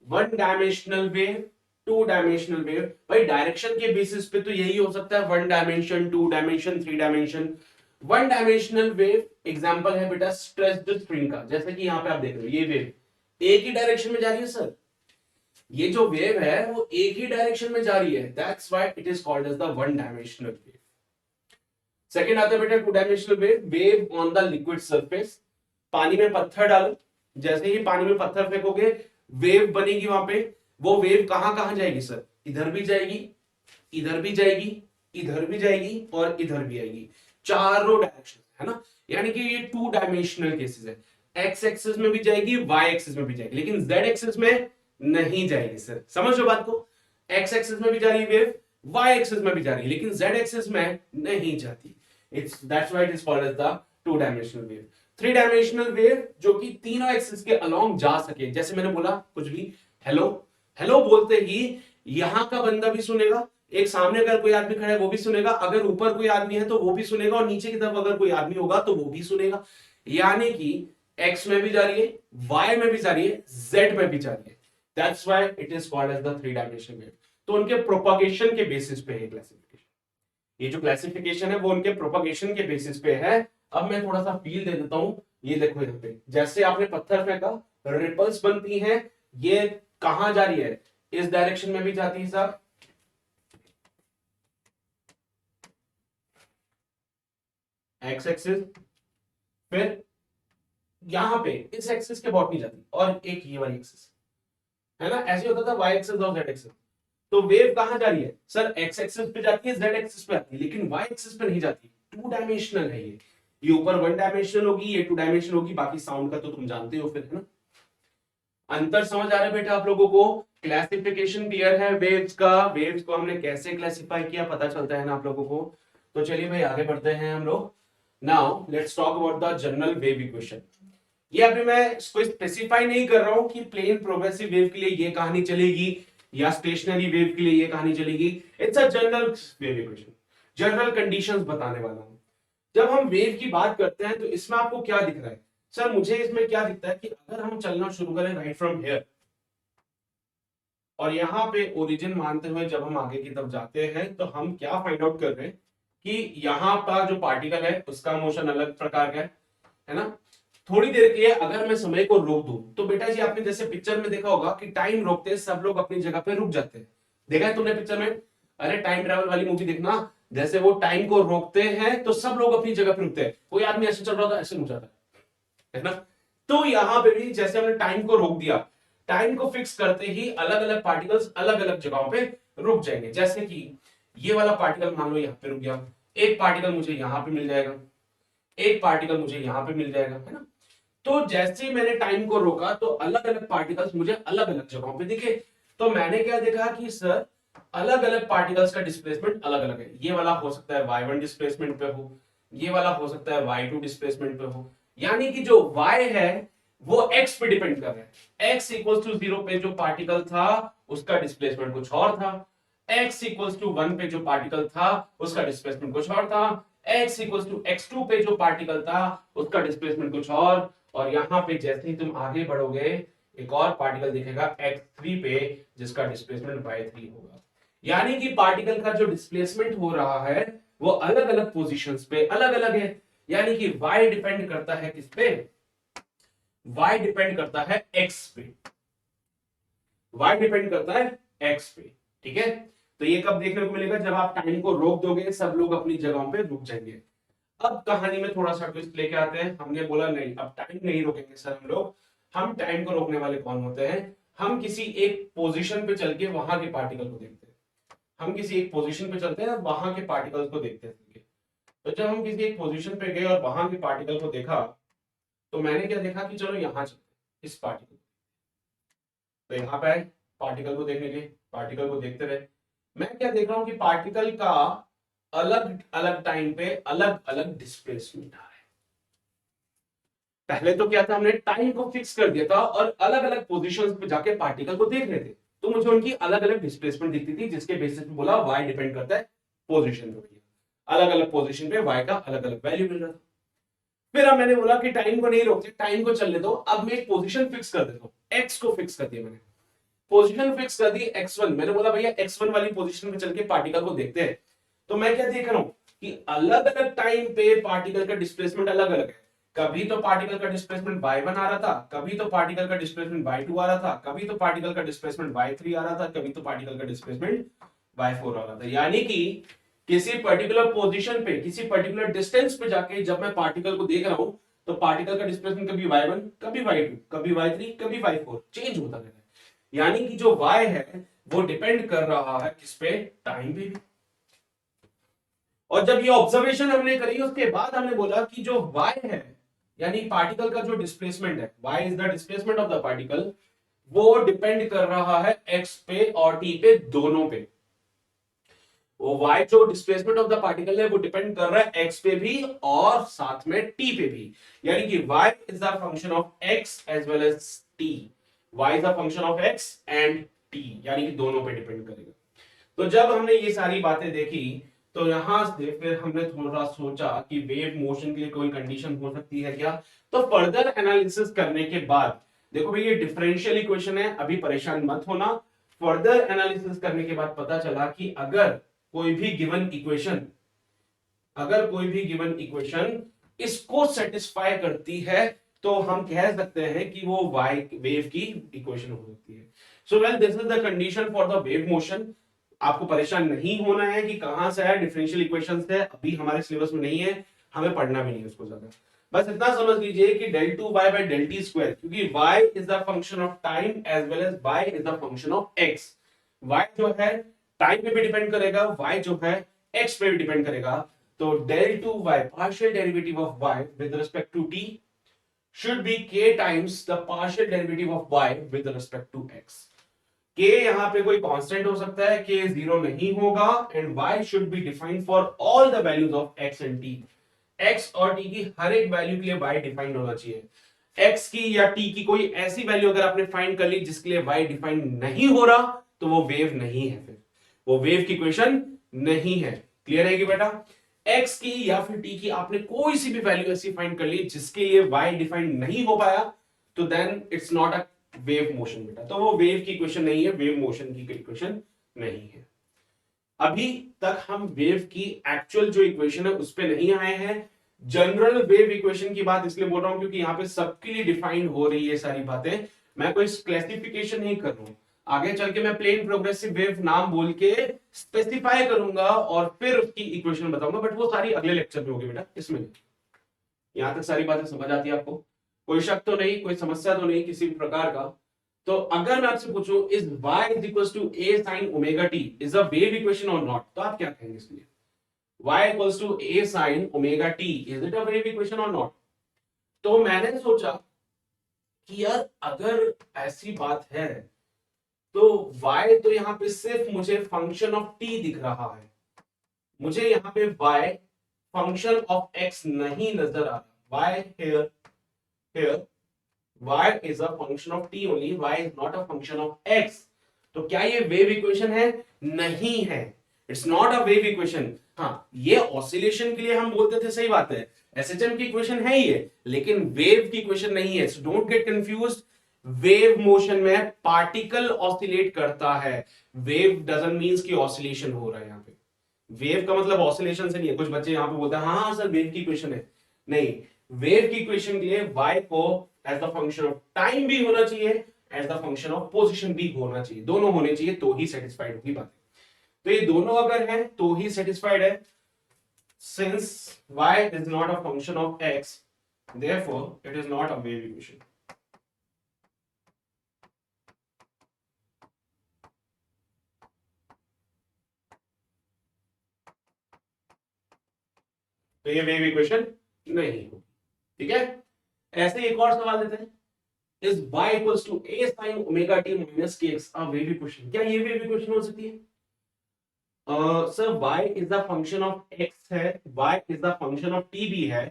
one dimensional wave, two dimensional wave. भाई डायरेक्शन के बेसिस पे तो यही हो सकता है, one dimension, two dimension, three dimension. One dimensional wave example है बेटा स्ट्रेच्ड स्ट्रिंग का, जैसे कि यहां पे आप देख रहे हो ये वेव एक ही डायरेक्शन में जा रही है सर, ये जो वेव है वो एक ही डायरेक्शन में जा रही है, that's why it is called as the one dimensional wave. Second आता है बेटा two dimensional wave, wave on the liquid surface. पानी में पत्थर डालो, जैसे ही पानी में पत्थर फेंकोगे वेव बनेगी वहां पे, वो वेव कहां कहां जाएगी सर, इधर भी जाएगी इधर भी जाएगी, इधर भी जाएगी और इधर भी आएगी, चारों डायरेक्शन है ना। यानी कि ये 2 डायमेंशनल केसेस है, एक्स एक्सिस में भी जाएगी, वाई एक्सिस में भी जाएगी, लेकिन जेड एक्सिस में नहीं जाएगी। सर समझ लो बात को, एक्स एक्सिस में भी जा रही वेव, वाई एक्सिस में भी जा रही है, लेकिन जेड एक्सिस में नहीं जाती। It's that's why it is called as the 2 dimensional wave. 3 dimensional wave जो कि तीनों एक्सिस के अलोंग जा सके, जैसे मैंने बोला कुछ भी हेलो हेलो बोलते ही यहां का बंदा भी सुनेगा, एक सामने अगर कोई आदमी खड़ा है वो भी सुनेगा, अगर ऊपर कोई आदमी है तो वो भी सुनेगा, और नीचे की तरफ अगर कोई आदमी होगा तो वो भी सुनेगा। यानी कि एक्स में भी जा रही है, वाई में भी जा रही है, जेड में भी जा रही है। That's why it is called as the 3 dimensional wave. तो उनके प्रोपगेशन के बेसिस पे है क्लासिफिकेशन, ये जो क्लासिफिकेशन है वो उनके प्रोपगेशन के बेसिस पे है। अब मैं थोड़ा सा फील दे देता हूं, ये देखो यहाँ पे जैसे आपने पत्थर फेंका, रिपल्स बनती हैं, ये कहां जा रही है, इस डायरेक्शन में भी जाती है साहब, एक्स एक्सिस, फिर यहां पे इस एक्सिस के बहुत नहीं जाती, और एक ये वाली एक्सिस है ना, ऐसे होता था वाई एक्सिस और जेड एक्सिस। तो वेव कहां जा रही है सर, एक्स एक्सिस पे जाती है, जेड एक्सिस पे आती है, लेकिन वाई एक्सिस पे नहीं जाती। 2 डायमेंशनल है ये ऊपर 1 डायमेंशनल होगी, ये 2 डायमेंशनल होगी, बाकी साउंड का तो तुम जानते हो फिर, है ना। अंतर समझ आ रहा है बेटा आप लोगों को, क्लासिफिकेशन क्लियर है वेव्स का, वेव्स को हमने कैसे क्लासिफाई किया पता चलता है ना आप लोगों को। तो चलिए भाई आगे बढ़ते हैं हम लोग। Now let's talk about the general wave equation. ये अभी मैं कोई स्पेसिफाई नहीं कर रहा हूं कि प्लेन प्रोग्रेसिव वेव के लिए ये कहानी चलेगी या स्टेशनरी वेव के लिए ये कहानी चलेगी। It's a general wave equation, general conditions बताने वाला हूं। जब हम वेव की बात करते हैं तो इसमें आपको क्या दिख रहा है सर, मुझे इसमें क्या दिखता है कि अगर हम चलना शुरू करें राइट फ्रॉम हियर, और यहां पे ओरिजिन मानते हुए जब हम आगे की तरफ जाते हैं तो हम क्या फाइंड आउट कर रहे हैं कि यहां पर जो पार्टिकल है उसका मोशन अलग प्रकार का है ना। थोड़ी देर के लिए अगर मैं समय को रोक दूं तो बेटा जी आपने जैसे पिक्चर में देखा होगा कि टाइम रोकते सब लोग अपनी जगह पे रुक जाते हैं, देखा है तुमने पिक्चर में, अरे टाइम ट्रेवल वाली मूवी देखना, जैसे वो टाइम को रोकते हैं तो सब लोग अपनी जगह पे रुकते हैं, कोई आदमी ऐसे चल रहा था ऐसे रुक जाता है ना। तो यहां पे भी जैसे हमने टाइम को रोक दिया, टाइम को फिक्स करते ही अलग अलग पार्टिकल्स अलग अलग जगहों पे रुक जाएंगे। जैसे कि ये वाला पार्टिकल मान लो यहां पे रुक गया, एक पार्टिकल मुझे यहां पे मिल जाएगा, एक पार्टिकल मुझे यहां पे मिल जाएगा, है ना। तो जैसे ही मैंने टाइम को रोका तो अलग अलग पार्टिकल्स मुझे अलग अलग जगहों पे दिखे। तो मैंने क्या देखा कि सर अलग अलग पार्टिकल्स का डिस्प्लेसमेंट अलग अलग है, ये वाला हो सकता है y1 डिस्प्लेसमेंट पे हो, ये वाला हो सकता है y2 डिस्प्लेसमेंट पे हो। यानी कि जो y है वो x पे डिपेंड कर रहा है, x इक्वल्स टू 0 पे जो पार्टिकल था उसका डिस्प्लेसमेंट कुछ और था, x इक्वल्स टू 1 पे जो पार्टिकल था उसका डिस्प्लेसमेंट कुछ और था, x इक्वल्स टू x2 पे जो पार्टिकल था उसका डिस्प्लेसमेंट कुछ और यहां पे जैसे ही तुम आगे बढ़ोगे एक और पार्टिकल दिखेगा x3 पे जिसका डिस्प्लेसमेंट y3 होगा। यानी कि पार्टिकल का जो डिस्प्लेसमेंट हो रहा है वो अलग अलग पोजीशंस पे अलग अलग है। यानी कि y डिपेंड करता है किस पे, y डिपेंड करता है x पे, y डिपेंड करता है x पे, ठीक है। तो ये कब देखने को मिलेगा, जब आप टाइम को रोक दोगे सब लोग अपनी जगहों पे रुक जाएंगे। अब कहानी में थोड़ा सा ट्विस्ट लेके आते हैं, हमने बोला नहीं अब टाइम नहीं रोकेंगे सर हम लोग, हम टाइम को रोकने वाले कौन होते हैं, हम किसी एक पोजीशन पे चल के वहां के पार्टिकल को देखते हैं, हम किसी एक पोजीशन पे चलते हैं वहां के पार्टिकल्स को देखते हैं। तो जब हम किसी एक पोजीशन पे गए और वहां के पार्टिकल को देखा तो मैंने क्या देखा कि चलो यहां चलते हैं इस पार्टिकल, तो यहां पे आए पार्टिकल को देखने के, पार्टिकल को देखते रहे। मैं क्या देख रहा हूं कि पार्टिकल का अलग अलग टाइम पे अलग अलग डिस्प्लेसमेंट आ रहा है। पहले तो क्या था, हमने टाइम को फिक्स कर दिया था और अलग अलग पोजीशंस पे जाके पार्टिकल को देख रहे थे, तो मुझे उनकी अलग अलग डिस्प्लेसमेंट दिखती थी, जिसके बेसिस पे बोला y डिपेंड करता है पोजीशन पे, अलग अलग पोजीशन पे y का अलग अलग वैल्यू मिल रहा था। फिर अब मैंने बोला कि टाइम को नहीं रोकते, टाइम को चलने दो, अब मैं एक पोजीशन फिक्स कर देता हूं, x को फिक्स कर दिया मैंने, पोजीशन फिक्स कर दी x1, मैंने बोला भैया x1 वाली पोजीशन पे चल के पार्टिकल को देखते हैं। तो मैं क्या देख रहा हूं कि अलग अलग टाइम पे पार्टिकल का डिस्प्लेसमेंट अलग अलग है, कभी तो पार्टिकल का डिस्प्लेसमेंट y1 आ रहा था, कभी तो पार्टिकल का डिस्प्लेसमेंट y2 आ रहा था, कभी तो पार्टिकल का डिस्प्लेसमेंट y3 आ रहा था, कभी तो पार्टिकल का डिस्प्लेसमेंट y4 आ रहा था। यानी कि किसी पर्टिकुलर पोजीशन पे किसी पर्टिकुलर डिस्टेंस पे जाके जब मैं पार्टिकल को देख रहा हूं तो पार्टिकल का डिस्प्लेसमेंट कभी y1 कभी y2 कभी y3 कभी y4 चेंज होता रहता है। यानी कि जो y है वो डिपेंड कर रहा है किस पे, टाइम पे भी। और जब ये ऑब्जर्वेशन हमने करी उसके बाद हमने बोला कि जो y है यानी पार्टिकल का जो डिस्प्लेसमेंट है, y is the displacement of the particle, वो डिपेंड कर रहा है x पे और t पे, दोनों पे। वो y जो डिस्प्लेसमेंट ऑफ द पार्टिकल है वो डिपेंड कर रहा है x पे भी और साथ में t पे भी। यानी कि y is the function of x as well as t, y is the function of x and t, यानी कि दोनों पे डिपेंड करेगा। तो जब हमने ये सारी बातें देखी तो यहां से फिर हमने थोड़ा सोचा कि वेव मोशन के लिए कोई कंडीशन हो सकती है क्या। तो फर्दर एनालिसिस करने के बाद, देखो भाई ये डिफरेंशियल इक्वेशन है, अभी परेशान मत होना। फर्दर एनालिसिस करने के बाद पता चला कि कोई भी गिवन इक्वेशन अगर कोई भी गिवन इक्वेशन इसको सेटिस्फाई करती है तो हम कह सकते हैं कि वो वाई वेव की इक्वेशन हो सकती है। So well this is the condition for the wave motion. आपको परेशान नहीं होना है कि कहां से है, डिफरेंशियल इक्वेशंस है, अभी हमारे सिलेबस में नहीं है, हमें पढ़ना भी नहीं है उसको ज्यादा। बस इतना समझ लीजिए कि del 2 y by del t square, क्योंकि y is the function of time as well as y is the function of x। y जो है टाइम पे भी डिपेंड करेगा, y जो है x पे भी डिपेंड करेगा। तो del 2y partial derivative of y with respect to t should be k times the partial derivative of y with respect to x। k यहां पे कोई कांस्टेंट हो सकता है, k जीरो नहीं होगा, and y should be defined for all the values of x and t। x और t की हर एक वैल्यू के लिए y डिफाइंड होना चाहिए। x की या t की कोई ऐसी वैल्यू अगर आपने फाइंड कर ली जिसके लिए y डिफाइंड नहीं हो रहा तो वो वेव नहीं है, फिर वो वेव की इक्वेशन नहीं है। क्लियर है कि बेटा, x की या फिर t की आपने कोई सी भी वैल्यू ऐसी फाइंड कर ली जिसके लिए y डिफाइंड नहीं हो पाया तो then it's not a wave motion बेटा, तो वो वेव की इक्वेशन नहीं है, वेव मोशन की इक्वेशन नहीं है। अभी तक हम वेव की एक्चुअल जो इक्वेशन है उस पे नहीं आए हैं। जनरल वेव इक्वेशन की बात इसलिए बोल रहा हूं क्योंकि यहां पे सबके लिए डिफाइंड हो रही है सारी बातें, मैं कोई क्लासिफिकेशन नहीं कर रहा हूं। आगे चल के मैं प्लेन प्रोग्रेसिव वेव नाम बोल के स्पेसिफाई करूंगा और फिर उसकी इक्वेशन बताऊंगा, बट वो सारी अगले लेक्चर में होगी बेटा, इसमें नहीं। यहां तक सारी बातें समझ आती है आपको, कोई शक तो नहीं, कोई समस्या तो नहीं किसी भी प्रकार का। तो अगर मैं आपसे पूछूं is y is equal to a sin omega t is a wave equation और नॉट, तो आप क्या कहेंगे इसके लिए? y equals to a sin omega t is it a wave equation और नॉट? तो मैंने सोचा कि यार अगर ऐसी बात है तो y तो यहां पे सिर्फ मुझे फंक्शन ऑफ t दिख रहा है, मुझे यहां पे y फंक्शन ऑफ x नहीं नजर आ रहा। y here y is a function of t only, y is not a function of x। तो क्या ये वेव इक्वेशन है? नहीं है, it's not a wave equation. हाँ, ये ऑसिलेशन के लिए हम बोलते थे, सही बात है, एसएचएम की इक्वेशन है ये, लेकिन वेव की इक्वेशन नहीं है। So don't get confused. Wave motion में पार्टिकल ऑसिलेट करता है, वेव डजंट मींस कि ऑसिलेशन हो रहा है। यहां पे वेव का मतलब ऑसिलेशन से नहीं है। कुछ बच्चे यहां पे बोलते हैं हाँ सर वेव की इक्वेशन है, नहीं, वेव की इक्वेशन के लिए y को as the function of time भी होना चाहिए, as the function of position भी होना चाहिए, दोनों होने चाहिए तो ही सेटिस्फाइड होगी बात। तो ये दोनों अगर है तो ही सेटिस्फाइड है। Since y is not a function of x, therefore it is not a wave equation। तो ये वेव इक्वेशन नहीं होगी, ठीक है। ऐसे एक और सवाल देते हैं, is y equals to a sin omega t minus kx a wave equation? क्या ये वेव इक्वेशन हो सकती है? Sir y is the function of x है, y is the function of t भी है,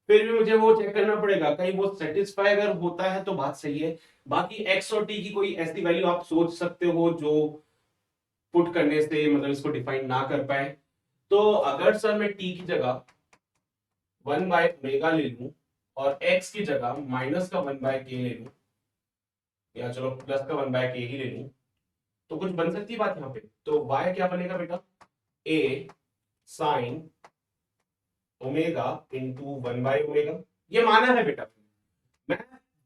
फिर भी मुझे वो चेक करना पड़ेगा कहीं वो सेटिस्फाई अगर होता है तो बात सही है। बाकी x और t की कोई ऐसी वैल्यू आप सोच सकते हो जो पुट करने से मतलब इसको डिफाइन ना कर पाए। तो अगर सर मैं t की जगह 1/ओमेगा ले लूं और x की जगह माइनस का 1/k ले लूं, या चलो प्लस का 1/k ही ले लूं, तो कुछ बन सकती है बात यहाँ पे। तो y क्या बनेगा बेटा? a sin ओमेगा इंटू 1/ओमेगा, ये माना है बेटा। मैं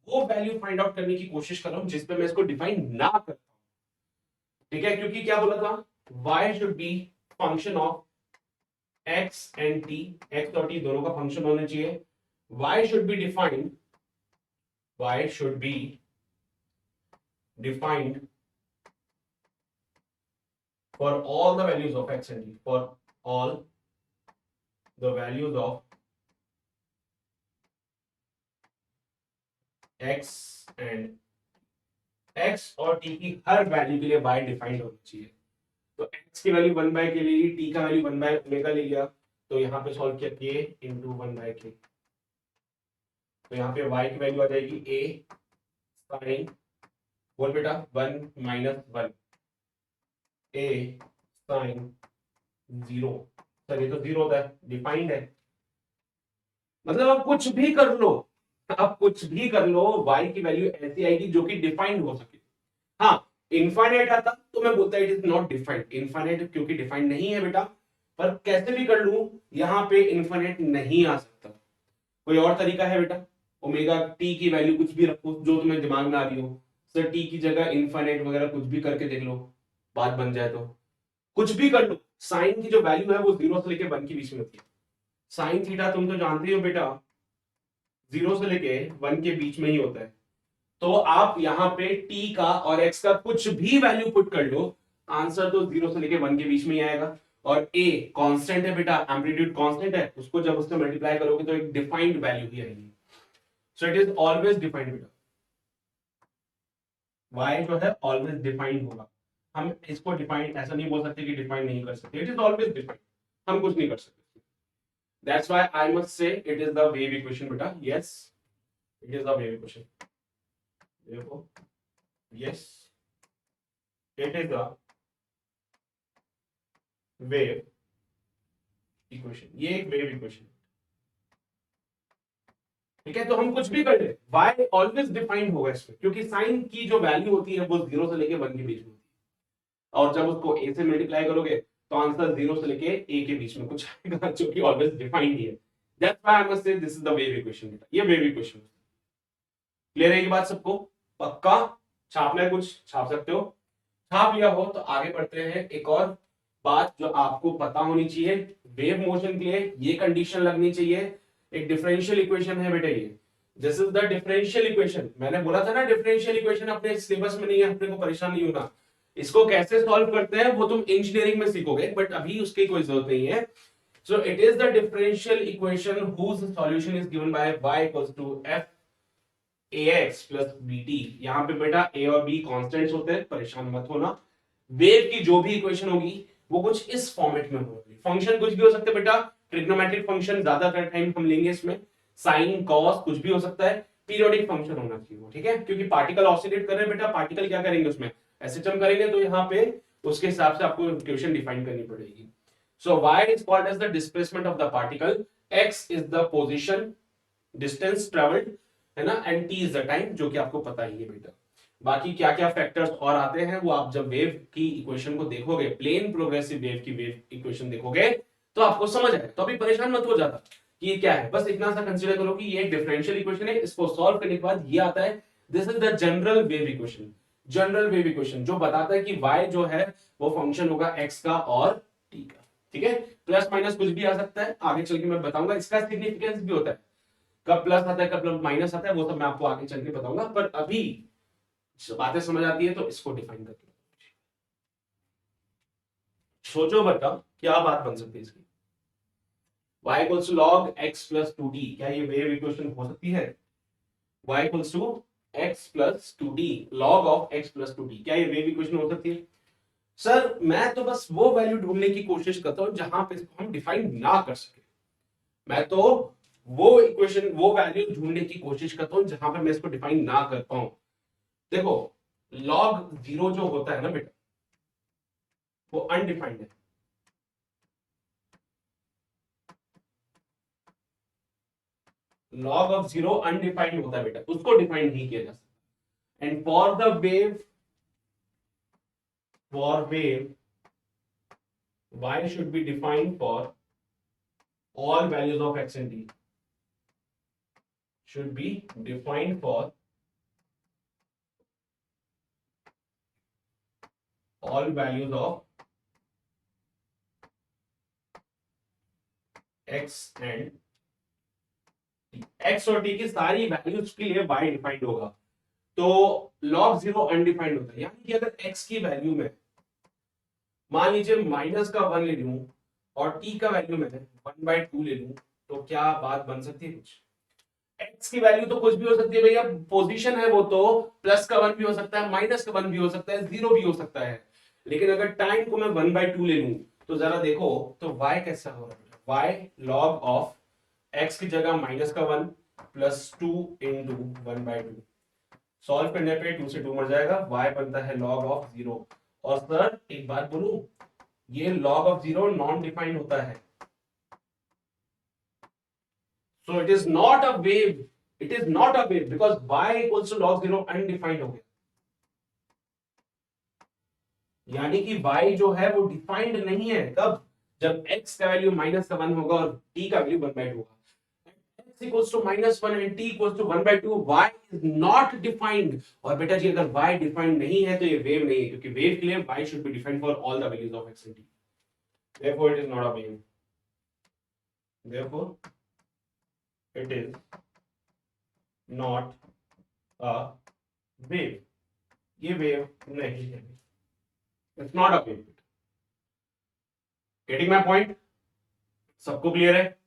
वो वैल्यू फाइंड आउट करने की कोशिश कर रहा हूं जिसपे मैं इसको डिफाइन ना कर पाऊं, ठीक है, क्योंकि क्या बोला था, y should be function of x and t, x और t दोनों का फंक्शन होना चाहिए। y should be defined, y should be defined for all the values of x and t, for all the values of x and x और t की हर value के लिए y defined होना चाहिए। तो x की वैल्यू 1 बाय के ले ली, t का वैल्यू 1 बाय ओमेगा ले लिया, तो यहाँ पे सॉल्व किया k इंटू 1 बाय k, तो यहाँ पे y की वैल्यू आ जाएगी a साइन, बोल बेटा 1 माइनस 1 a साइन 0। सर ये तो 0 होता है, डिफाइंड है, मतलब आप कुछ भी कर लो, आप कुछ भी कर लो, y की वैल्यू ऐसी आएगी जो कि डिफाइंड हो सके। हाँ इनफाइनाइट आता तो मैं बोलता it is not defined, infinite क्योंकि डिफाइंड नहीं है बेटा, पर कैसे भी कर लूं यहाँ पे इनफाइनाइट नहीं आ सकता। कोई और तरीका है बेटा? ओमेगा टी की वैल्यू कुछ भी रखो जो तुम्हें दिमाग में आ रही हो, सर टी की जगह इनफाइनाइट वगैरह कुछ भी करके देख लो, बात बन जाए तो कुछ भी कर लो। साइन की जो वैल्यू है वो 0 से लेके 1 के बीच में होती है। साइन थीटा तुम तो जानते हो बेटा 0 से लेके 1 के बीच में ही होता है। तो आप यहां पे t का और x का कुछ भी वैल्यू पुट कर लो, आंसर तो 0 से लेके 1 के बीच में ही आएगा। और a कांस्टेंट है बेटा, एम्पलीट्यूड कांस्टेंट है, उसको जब उससे मल्टीप्लाई करोगे तो एक डिफाइंड वैल्यू ही आएगी। So it is always defined बेटा, y जो है ऑलवेज डिफाइंड होगा। हम इसको डिफाइंड ऐसा नहीं बोल सकते कि डिफाइन नहीं कर सकते, इट इज ऑलवेज डिफाइंड, हम कुछ नहीं कर सकते। That's why I must say it is the wave equation beta. Yes, it is the wave equation. Therefore, yes, it is the wave equation. ये एक wave equation, ठीक है। तो हम कुछ भी कर ले, y always defined होगा इसमें, क्योंकि साइन की जो वैल्यू होती है वो 0 से लेके 1 के बीच में होती है, और जब उसको a से मल्टीप्लाई करोगे तो आंसर 0 से लेके a के बीच में कुछ आएगा जो कि ऑलवेज डिफाइंड ही है। That's why I must say this is the wave equation बेटा, ये wave equation। क्लियर है ये बात सबको? पक्का? छापना है कुछ छाप सकते हो, छाप लिया हो तो आगे बढ़ते हैं। एक और बात जो आपको पता होनी चाहिए, वेव मोशन के लिए ये कंडीशन लगनी चाहिए, एक डिफरेंशियल इक्वेशन है बेटा ये, this is the differential equation. मैंने बोला था ना डिफरेंशियल इक्वेशन अपने सिलेबस में नहीं है, अपने को परेशान नहीं होना। इसको कैसे सॉल्व करते हैं वो तुम इंजीनियरिंग में सीखोगे, बट अभी उसकी कोई जरूरत नहीं है। So it is the differential equation whose solution is given by y equals to f ax plus bt। यहाँ पे बेटा a और b कांस्टेंट्स होते हैं, परेशान मत होना। वेव की जो भी इक्वेशन होगी वो कुछ इस फॉर्मेट में होगी। फंक्शन कुछ भी हो सकते हैं बेटा, ट्रिग्नोमेट्रिक फंक्शन ज्यादातर टाइम हम लेंगे इसमें, साइन कॉस कुछ भी हो सकता है, पीरियोडिक फंक्शन होना चाहिए, ठीक है। क्योंकि पार्टिकल ऑसिलेट कर रहे हैं बेटा, पार्टिकल क्या करेंगे उसमें एसिटम करेंगे, तो यहाँ पे उसके हिसाब से आपको इक्वेशन डिफाइन करनी पड़ेगी। So y is called as the displacement of the particle, x is the position, distance traveled, है ना, and t is the time, जो कि आपको पता ही है बेटा। बाकी क्या क्या फैक्टर्स और आते हैं वो आप जब वेव की इक्वेशन को देखोगे, प्लेन प्रोग्रेसिव वेव की वेव इक्वेशन देखोगे तो आपको समझ आएगा। तो अभी परेशान मत हो जाता कि ये क्या है, बस इतना सा कंसीडर करो कि ये एक डिफरेंशियल इक्वेशन है, इसको सॉल्व करने के बाद ये आता है, this is the general wave equation. General wave equation जो बताता है कि y जो है वो फंक्शन होगा x का और t का, ठीक है। प्लस माइनस कुछ भी आ सकता है, आगे चल के मैं बताऊंगा। इसका सिग्निफिकेंस भी होता है, कब प्लस आता है कब माइनस आता है, वो सब मैं आपको आगे चल के बताऊंगा। पर अभी बातें समझ आती है तो इसको डिफाइन करके सोचो बेटा क्या बात बन सकती है इसकी। y equals to log x plus 2t, क्या ये वेव इक्वेशन हो सकती है? y equals to x plus 2t log of x plus 2t, क्या ये वेव इक्वेशन हो सकती है? सर मैं तो बस वो वैल्यू ढूंढने की कोशिश करता हूं जहां पे इसको हम डिफाइन ना कर सके, मैं तो वो इक्वेशन वो वैल्यू ढूंढने की कोशिश करता हूं जहां पे मैं इसको डिफाइन ना कर पाऊं। देखो log 0 जो होता है ना बेटा वो अनडिफाइंड है, log ऑफ 0 अनडिफाइंड होता है बेटा, उसको डिफाइन नहीं किया जा सकता। And for the wave, for wave y should be defined for all values of x and t, should be defined for all values of x and t, x और t की सारी वैल्यूज के लिए y defined होगा। तो log 0 undefined होता है, यानी कि अगर x की वैल्यू में मान लीजिए माइनस का 1 ले लूं और t का वैल्यू मैं 1/2 ले लूं, तो क्या बात बन सकती है कुछ? x की वैल्यू तो कुछ भी हो सकती है भैया, पोजीशन है वो, तो प्लस का 1 भी हो सकता है, माइनस का 1 भी हो सकता है, 0 भी हो सकता है। लेकिन अगर टाइम को मैं 1/2 ले लूं तो जरा देखो तो y कैसा हो रहा है, y log ऑफ x की जगह माइनस का 1 प्लस 2 इंटू 1/2। सॉल्व करने पे 2 से 2 मर जाएगा, y बनता है log ऑफ 0। और सर एक बात बोलूं, ये log ऑफ 0 नॉन डिफाइंड होता है, so it is not a wave, it is not a wave because y equals to log 0 undefined हो गया। यानी कि y जो है वो डिफाइंड नहीं है, कब? जब x का वैल्यू माइनस का 1 होगा और t का वैल्यू 1/2 होगा। x equals to -1 and t equals to 1/2, y is not defined। और बेटा जी अगर y डिफाइंड नहीं है तो ये वेव नहीं है, क्योंकि वेव के लिए y should be defined for all the values of x and t, therefore it is not a wave, therefore it is not a wave। ये वेव नहीं है, it's not a wave. Getting my point? सबको clear है?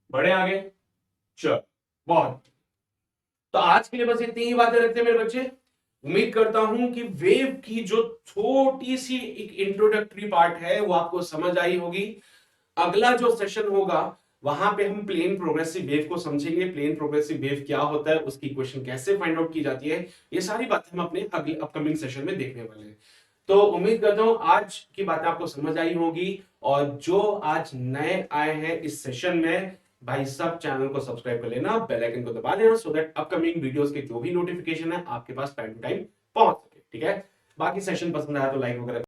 बढ़े आगे? चल, बहुत। तो आज के लिए बस इतनी ही बातें रखते हैं मेरे बच्चे। उम्मीद करता हूं कि वेव की जो छोटी सी एक इंट्रोडक्टरी पार्ट है वो आपको समझ आई होगी। अगला जो सेशन होगा वहां पे हम प्लेन प्रोग्रेसिव वेव को समझेंगे, प्लेन प्रोग्रेसिव वेव क्या होता है, उसकी इक्वेशन कैसे फाइंड आउट की जाती है, ये सारी बातें हम अपने अगले अपकमिंग सेशन में देखने वाले हैं। तो उम्मीद करता हूं आज की बातें आपको समझ आई होगी। और जो आज नए आए हैं इस सेशन में, भाई सब चैनल को सब्सक्राइब कर लेना, बेल आइकन को दबा देना, सो दैट अपकमिंग वीडियोस के जो भी नोटिफिकेशन है आपके पास टाइम टू टाइम पहुंच सके। ठीक है, बाकी सेशन पसंद आया तो लाइक वगैरह